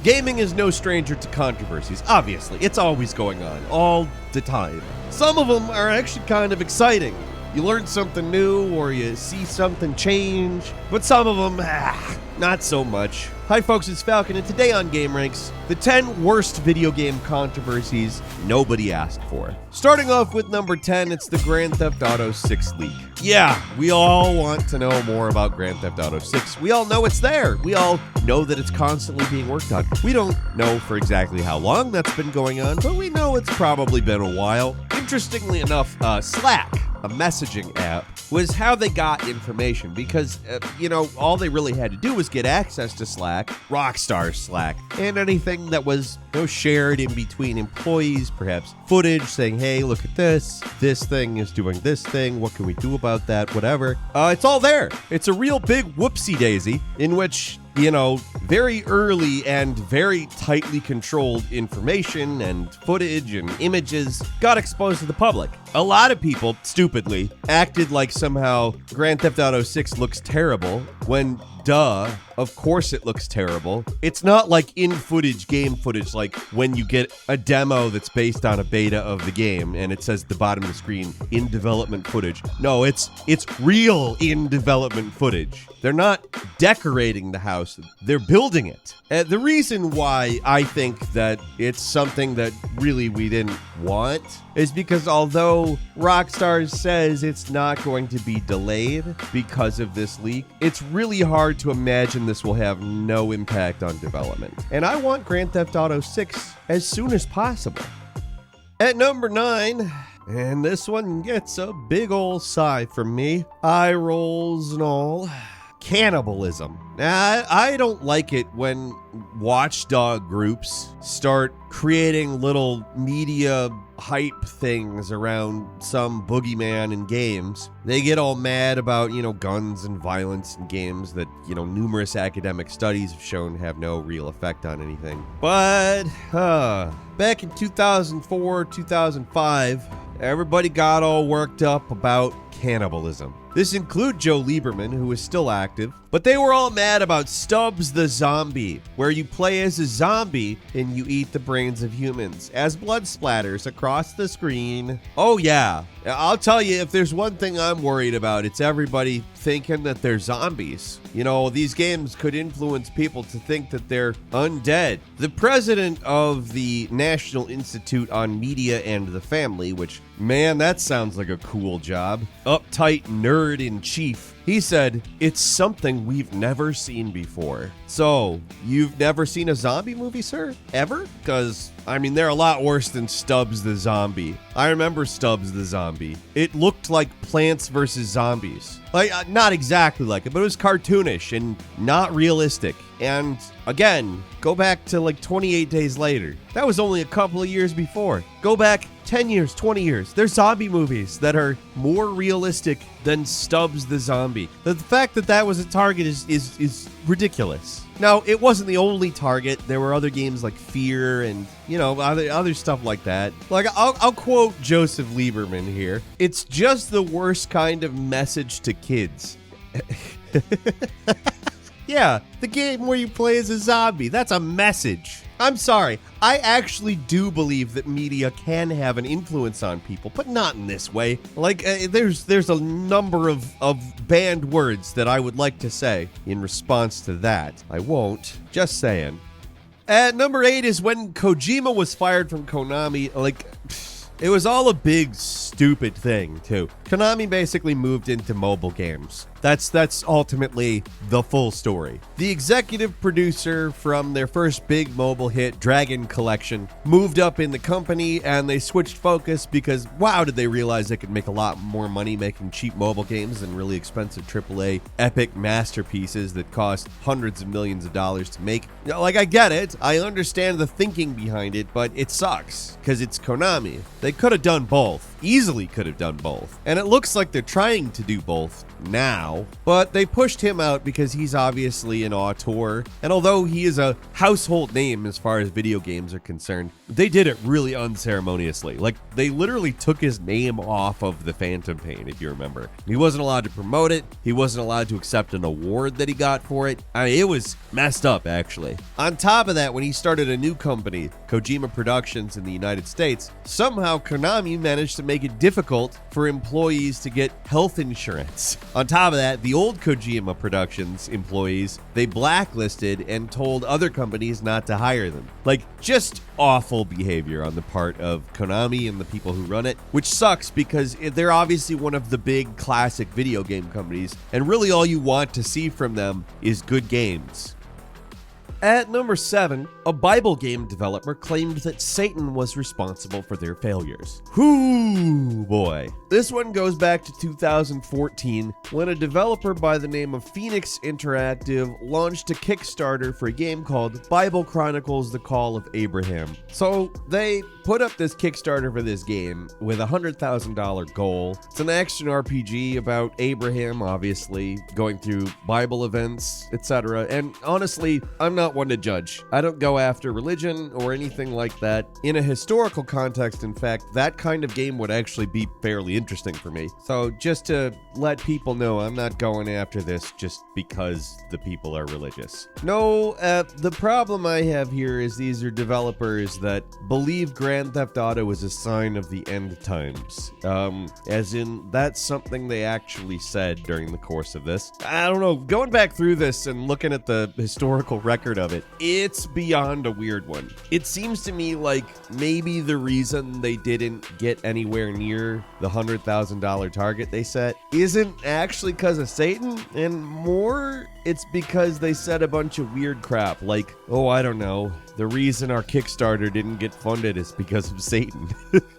Gaming is no stranger to controversies, obviously. It's always going on, all the time. Some of them are actually kind of exciting. You learn something new or you see something change, but some of them, not so much. Hi folks, it's Falcon, and today on gameranx, the 10 worst video game controversies nobody asked for. Starting off with number 10, it's the Grand Theft Auto 6 leak. Yeah, we all want to know more about Grand Theft Auto 6. We all know it's there. We all know that it's constantly being worked on. We don't know for exactly how long that's been going on, but we know it's probably been a while. Interestingly enough, Slack, a messaging app, was how they got information because, all they really had to do was get access to Slack, Rockstar Slack, and anything that was shared in between employees, perhaps footage saying, hey, look at this thing is doing this thing, what can we do about that, whatever. It's all there. It's a real big whoopsie daisy in which very early and very tightly controlled information and footage and images got exposed to the public. A lot of people, stupidly, acted like somehow Grand Theft Auto 6 looks terrible when, duh, of course it looks terrible. It's not like in-footage game footage, like when you get a demo that's based on a beta of the game and it says at the bottom of the screen, in development footage. No, it's real in development footage. They're not decorating the house, they're building it. The reason why I think that it's something that really we didn't want is because although Rockstar says it's not going to be delayed because of this leak, it's really hard to imagine this will have no impact on development. And I want Grand Theft Auto 6 as soon as possible. At number 9, and this one gets a big ol' sigh from me, eye rolls and all, cannibalism. Now, I don't like it when watchdog groups start creating little media hype things around some boogeyman in games. They get all mad about, guns and violence in games that, numerous academic studies have shown have no real effect on anything. But, back in 2004, 2005, everybody got all worked up about cannibalism. This includes Joe Lieberman, who is still active, but they were all mad about Stubbs the Zombie, where you play as a zombie and you eat the brains of humans as blood splatters across the screen. Oh yeah, I'll tell you, if there's one thing I'm worried about, it's everybody thinking that they're zombies. These games could influence people to think that they're undead. The president of the National Institute on Media and the Family, which, man, that sounds like a cool job, uptight nerd in chief, he said, it's something we've never seen before. So, you've never seen a zombie movie, sir? Ever? Because, they're a lot worse than Stubbs the Zombie. I remember Stubbs the Zombie. It looked like Plants vs. Zombies. Like, not exactly like it, but it was cartoonish and not realistic. And, again, go back to 28 Days Later. That was only a couple of years before. Go back 10 years, 20 years. There's zombie movies that are more realistic than Stubbs the Zombie. The fact that that was a target is ridiculous. Now, it wasn't the only target. There were other games like Fear and, other stuff like that. Like, I'll quote Joseph Lieberman here. It's just the worst kind of message to kids. Yeah, the game where you play as a zombie. That's a message. I'm sorry. I actually do believe that media can have an influence on people, but not in this way. Like, there's a number of banned words that I would like to say in response to that. I won't. Just saying. At number 8 is when Kojima was fired from Konami. It was all a big, stupid thing, too. Konami basically moved into mobile games. That's ultimately the full story. The executive producer from their first big mobile hit, Dragon Collection, moved up in the company and they switched focus because, wow, did they realize they could make a lot more money making cheap mobile games than really expensive AAA epic masterpieces that cost hundreds of millions of dollars to make. I get it. I understand the thinking behind it, but it sucks because it's Konami. They could have done both. Easily could have done both. And it looks like they're trying to do both now. now, but they pushed him out because he's obviously an auteur, and although he is a household name as far as video games are concerned, they did it really unceremoniously. Like, they literally took his name off of the Phantom Pain, if you remember. He wasn't allowed to promote it. He wasn't allowed to accept an award that he got for it. I mean, it was messed up, actually. On top of that, when he started a new company, Kojima Productions in the United States, somehow Konami managed to make it difficult for employees to get health insurance. On top of that, the old Kojima Productions employees, they blacklisted and told other companies not to hire them. Like, just awful behavior on the part of Konami and the people who run it, which sucks because they're obviously one of the big classic video game companies, and really all you want to see from them is good games. At number 7, a Bible game developer claimed that Satan was responsible for their failures. Whoo boy. This one goes back to 2014 when a developer by the name of Phoenix Interactive launched a Kickstarter for a game called Bible Chronicles: The Call of Abraham. So they put up this Kickstarter for this game with a $100,000 goal. It's an action RPG about Abraham, obviously, going through Bible events, etc. And honestly, I'm not one to judge. I don't go after religion or anything like that. In a historical context, in fact, that kind of game would actually be fairly interesting for me. So just to let people know, I'm not going after this just because the people are religious. No, the problem I have here is these are developers that believe Grand Theft Auto is a sign of the end times. As in, that's something they actually said during the course of this. I don't know, going back through this and looking at the historical record of it, it's beyond a weird one. It seems to me like maybe the reason they didn't get anywhere near the $100,000 target they set isn't actually because of Satan, and more it's because they said a bunch of weird crap like, oh, I don't know, the reason our Kickstarter didn't get funded is because of Satan.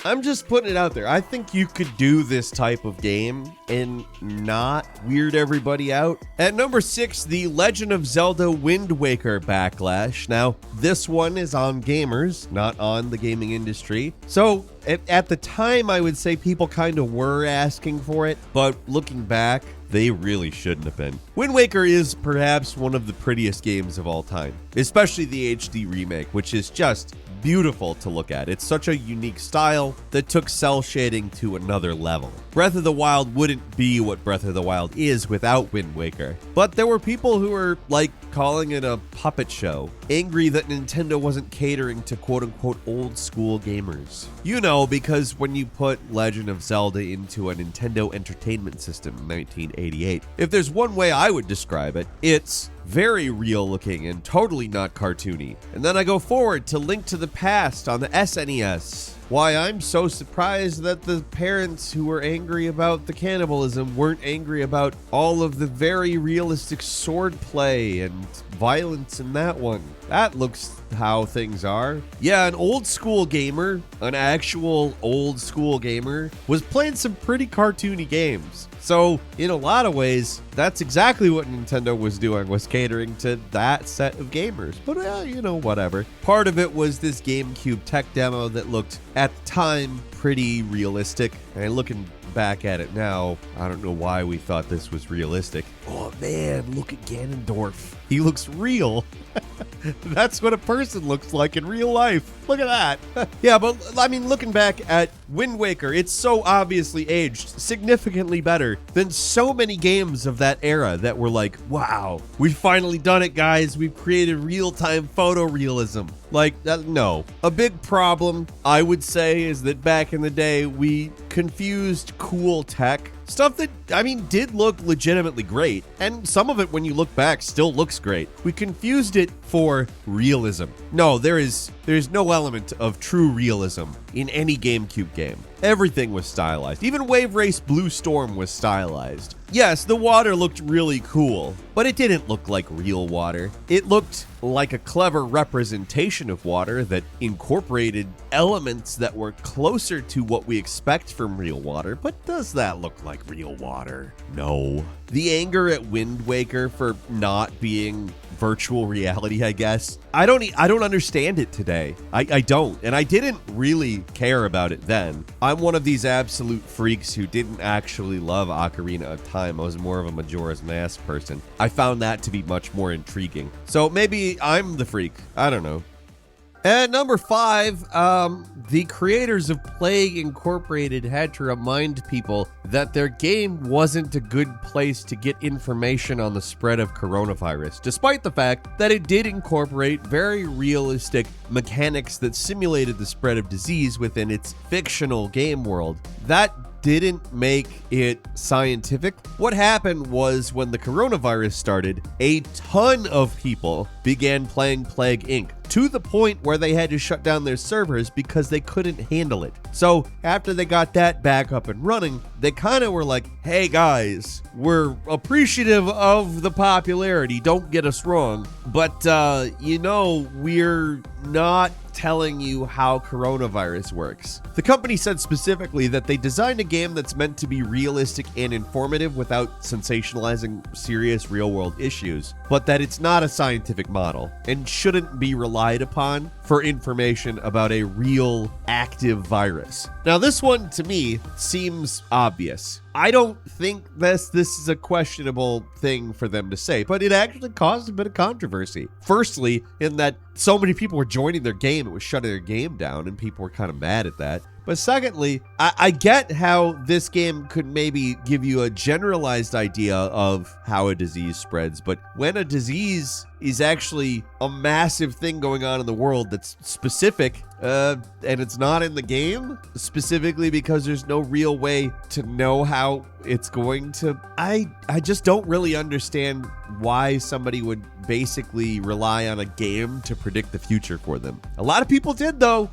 I'm just putting it out there. I think you could do this type of game and not weird everybody out. At number 6, the Legend of Zelda Wind Waker backlash. Now, this one is on gamers, not on the gaming industry. So, at the time, I would say people kind of were asking for it, but looking back, they really shouldn't have been. Wind Waker is perhaps one of the prettiest games of all time, especially the HD remake, which is just beautiful to look at. It's such a unique style that took cell shading to another level. Breath of the Wild wouldn't be what Breath of the Wild is without Wind Waker. But there were people who were like calling it a puppet show, angry that Nintendo wasn't catering to quote-unquote old school gamers. You know, because when you put Legend of Zelda into a Nintendo Entertainment System in 1988, if there's one way I would describe it, it's very real looking and totally not cartoony. And then I go forward to Link to the Past on the SNES. Why I'm so surprised that the parents who were angry about the cannibalism weren't angry about all of the very realistic swordplay and violence in that one. That looks how things are. Yeah, an old school gamer, an actual old school gamer, was playing some pretty cartoony games. So, in a lot of ways, that's exactly what Nintendo was doing, was catering to that set of gamers. But, you know, whatever. Part of it was this GameCube tech demo that looked, at the time, pretty realistic. And looking back at it now, I don't know why we thought this was realistic. Oh man, look at Ganondorf. He looks real. That's what a person looks like in real life. Look at that. Yeah, but I mean, looking back at Wind Waker, it's so obviously aged significantly better than so many games of that era that were like, wow, we've finally done it, guys. We've created real-time photorealism. Like, no. A big problem, I would say, is that back in the day, we confused cool tech, stuff that, I mean, did look legitimately great, and some of it, when you look back, still looks great. We confused it for realism. No, there's no element of true realism in any GameCube game. Everything was stylized. Even Wave Race Blue Storm was stylized. Yes, the water looked really cool, but it didn't look like real water. It looked like a clever representation of water that incorporated elements that were closer to what we expect from real water, but does that look like real water? No. the anger at Wind Waker for not being virtual reality, I guess. I don't understand it today. I don't, and I didn't really care about it then. I'm one of these absolute freaks who didn't actually love Ocarina of Time. I was more of a Majora's Mask person. I found that to be much more intriguing. So maybe I'm the freak. I don't know. At number 5, the creators of Plague Incorporated had to remind people that their game wasn't a good place to get information on the spread of coronavirus, despite the fact that it did incorporate very realistic mechanics that simulated the spread of disease within its fictional game world. That didn't make it scientific. What happened was when the coronavirus started, a ton of people began playing Plague Inc. to the point where they had to shut down their servers because they couldn't handle it. So after they got that back up and running, they kind of were like, hey guys, we're appreciative of the popularity, don't get us wrong, but we're not telling you how coronavirus works. The company said specifically that they designed a game that's meant to be realistic and informative without sensationalizing serious real-world issues, but that it's not a scientific model and shouldn't be relied upon for information about a real active virus. Now, this one to me seems obvious. I don't think this is a questionable thing for them to say, but it actually caused a bit of controversy. Firstly, in that so many people were joining their game, it was shutting their game down, and people were kind of mad at that. But secondly, I get how this game could maybe give you a generalized idea of how a disease spreads, but when a disease is actually a massive thing going on in the world that's specific, and it's not in the game, specifically because there's no real way to know how it's going to... I just don't really understand why somebody would basically rely on a game to predict the future for them. A lot of people did, though.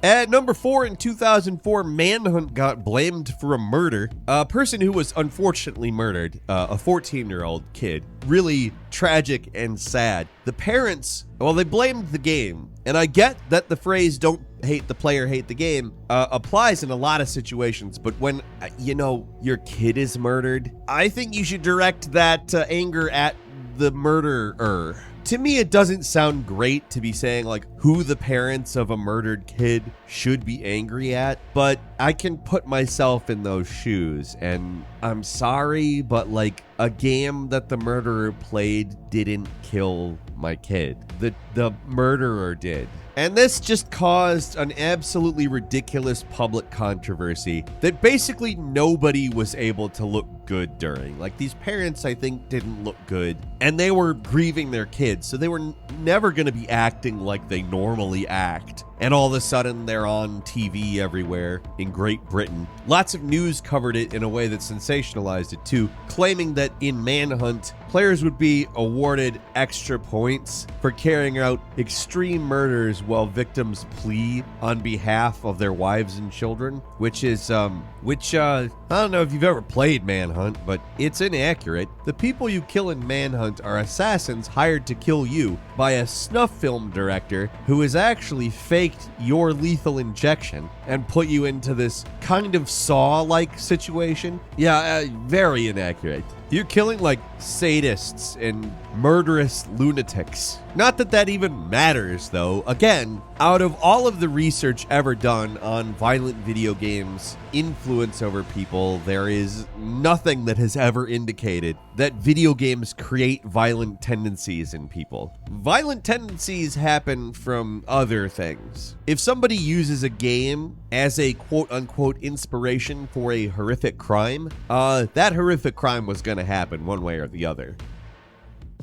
At number 4, in 2004, Manhunt got blamed for a murder. A person who was unfortunately murdered, a 14-year-old kid. Really tragic and sad. The parents, well, they blamed the game. And I get that the phrase, don't hate the player, hate the game, applies in a lot of situations. But when, your kid is murdered, I think you should direct that anger at the murderer. To me, it doesn't sound great to be saying, like, who the parents of a murdered kid should be angry at, but I can put myself in those shoes, and I'm sorry, but, like, a game that the murderer played didn't kill my kid. The murderer did. And this just caused an absolutely ridiculous public controversy that basically nobody was able to look good during. Like, these parents, I think, didn't look good, and they were grieving their kids, so they were never going to be acting like they normally act. And all of a sudden, they're on TV everywhere in Great Britain. Lots of news covered it in a way that sensationalized it too, claiming that in Manhunt, players would be awarded extra points for carrying out extreme murders while victims plea on behalf of their wives and children, which I don't know if you've ever played Manhunt, but it's inaccurate. The people you kill in Manhunt are assassins hired to kill you by a snuff film director who has actually faked your lethal injection and put you into this kind of Saw-like situation. Yeah, very inaccurate. You're killing, like, sadists and murderous lunatics. Not that that even matters, though. Again, out of all of the research ever done on violent video games' influence over people, there is nothing that has ever indicated that video games create violent tendencies in people. Violent tendencies happen from other things. If somebody uses a game as a quote-unquote inspiration for a horrific crime, that horrific crime was going to happen one way or the other.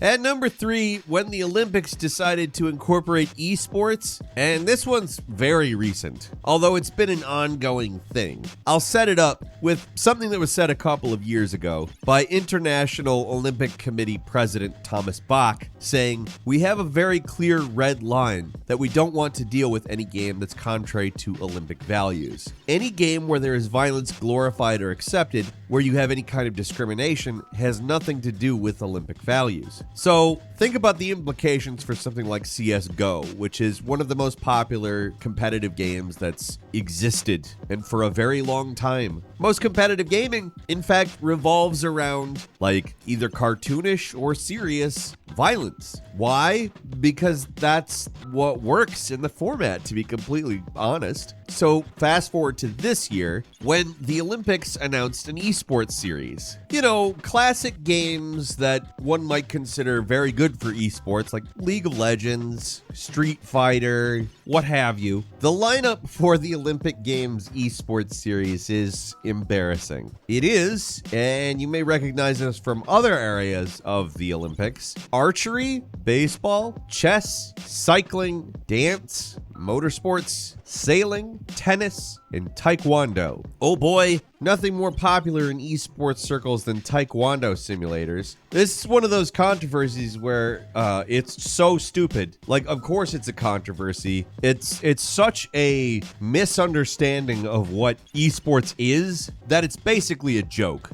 At number 3, when the Olympics decided to incorporate esports, and this one's very recent, although it's been an ongoing thing. I'll set it up with something that was said a couple of years ago by International Olympic Committee President Thomas Bach, saying, "We have a very clear red line that we don't want to deal with any game that's contrary to Olympic values. Any game where there is violence glorified or accepted, where you have any kind of discrimination, has nothing to do with Olympic values." So think about the implications for something like CSGO, which is one of the most popular competitive games that's existed and for a very long time. Most competitive gaming, in fact, revolves around like either cartoonish or serious violence. Why? Because that's what works in the format, to be completely honest. So fast forward to this year when the Olympics announced an esports series. You know, classic games that one might consider very good for esports, like League of Legends, Street Fighter, what have you. The lineup for the Olympic Games esports series is embarrassing. It is, and you may recognize this from other areas of the Olympics: archery, baseball, chess, cycling, dance, motorsports, sailing, tennis, and taekwondo. Oh boy, nothing more popular in esports circles than taekwondo simulators. This is one of those controversies where it's so stupid. Like, of course it's a controversy. It's such a misunderstanding of what esports is that it's basically a joke.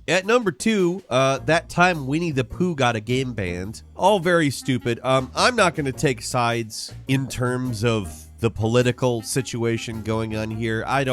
At number 2, that time Winnie the Pooh got a game banned. All very stupid. I'm not going to take sides in terms of the political situation going on here. I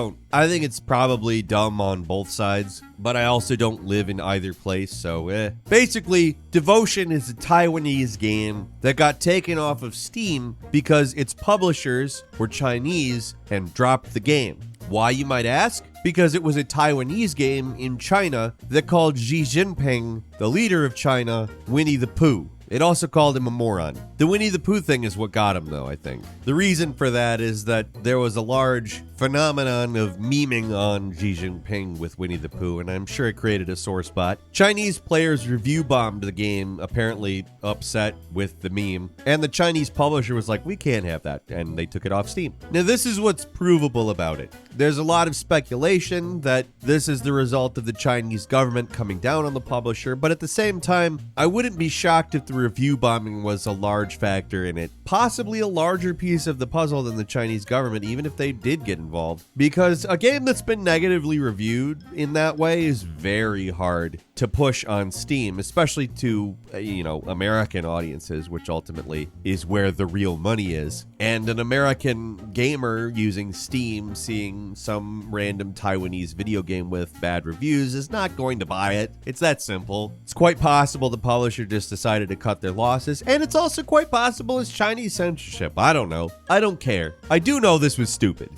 think it's probably dumb on both sides, but I also don't live in either place, so Basically, Devotion is a Taiwanese game that got taken off of Steam because its publishers were Chinese and dropped the game. Why, you might ask? Because it was a Taiwanese game in China that called Xi Jinping, the leader of China, Winnie the Pooh. It also called him a moron. The Winnie the Pooh thing is what got him, though, I think. The reason for that is that there was a large phenomenon of memeing on Xi Jinping with Winnie the Pooh, and I'm sure it created a sore spot. Chinese players review bombed the game, apparently upset with the meme, and the Chinese publisher was like, we can't have that, and they took it off Steam. Now, this is what's provable about it. There's a lot of speculation that this is the result of the Chinese government coming down on the publisher, but at the same time, I wouldn't be shocked if the review bombing was a large factor in it. Possibly a larger piece of the puzzle than the Chinese government, even if they did get involved. Because a game that's been negatively reviewed in that way is very hard to push on Steam, especially to, American audiences, which ultimately is where the real money is. And an American gamer using Steam, seeing some random Taiwanese video game with bad reviews, is not going to buy it. It's that simple. It's quite possible the publisher just decided to cut their losses, and it's also quite possible it's Chinese censorship. I don't know. I don't care. I do know this was stupid.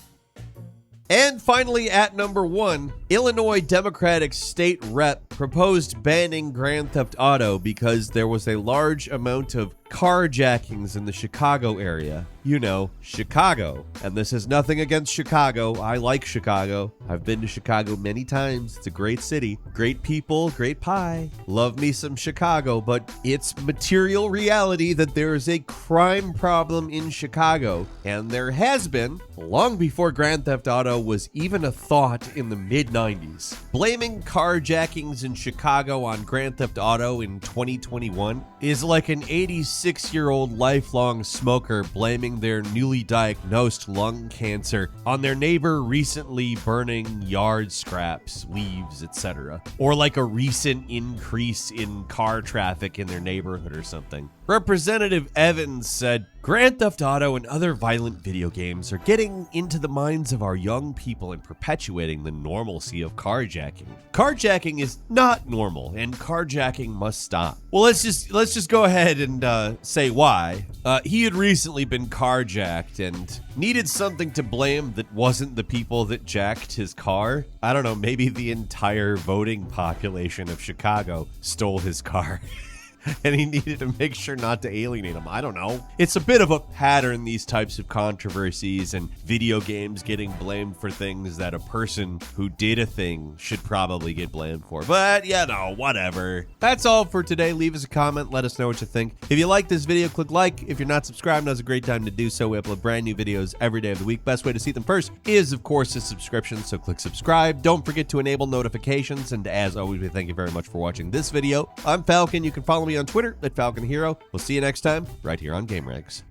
And finally, at number 1, Illinois Democratic State Rep proposed banning Grand Theft Auto because there was a large amount of carjackings in the Chicago area. You know, Chicago. And this is nothing against Chicago. I like Chicago. I've been to Chicago many times. It's a great city. Great people, great pie. Love me some Chicago, but it's material reality that there is a crime problem in Chicago. And there has been, long before Grand Theft Auto was even a thought in the mid-90s. Blaming carjackings in Chicago on Grand Theft Auto in 2021 is like an 86-year-old lifelong smoker blaming their newly diagnosed lung cancer on their neighbor recently burning yard scraps, leaves, etc. Or like a recent increase in car traffic in their neighborhood or something. Representative Evans said, Grand Theft Auto and other violent video games are getting into the minds of our young people and perpetuating the normalcy of carjacking. Carjacking is not normal, and carjacking must stop. Well, let's just go ahead and say why. He had recently been carjacked and needed something to blame that wasn't the people that jacked his car. I don't know, maybe the entire voting population of Chicago stole his car. And he needed to make sure not to alienate him. I don't know. It's a bit of a pattern, these types of controversies and video games getting blamed for things that a person who did a thing should probably get blamed for. But, whatever. That's all for today. Leave us a comment. Let us know what you think. If you like this video, click like. If you're not subscribed, now's a great time to do so. We upload brand new videos every day of the week. Best way to see them first is, of course, a subscription. So click subscribe. Don't forget to enable notifications. And as always, we thank you very much for watching this video. I'm Falcon. You can follow me on Twitter at Falcon Hero. We'll see you next time right here on gameranx.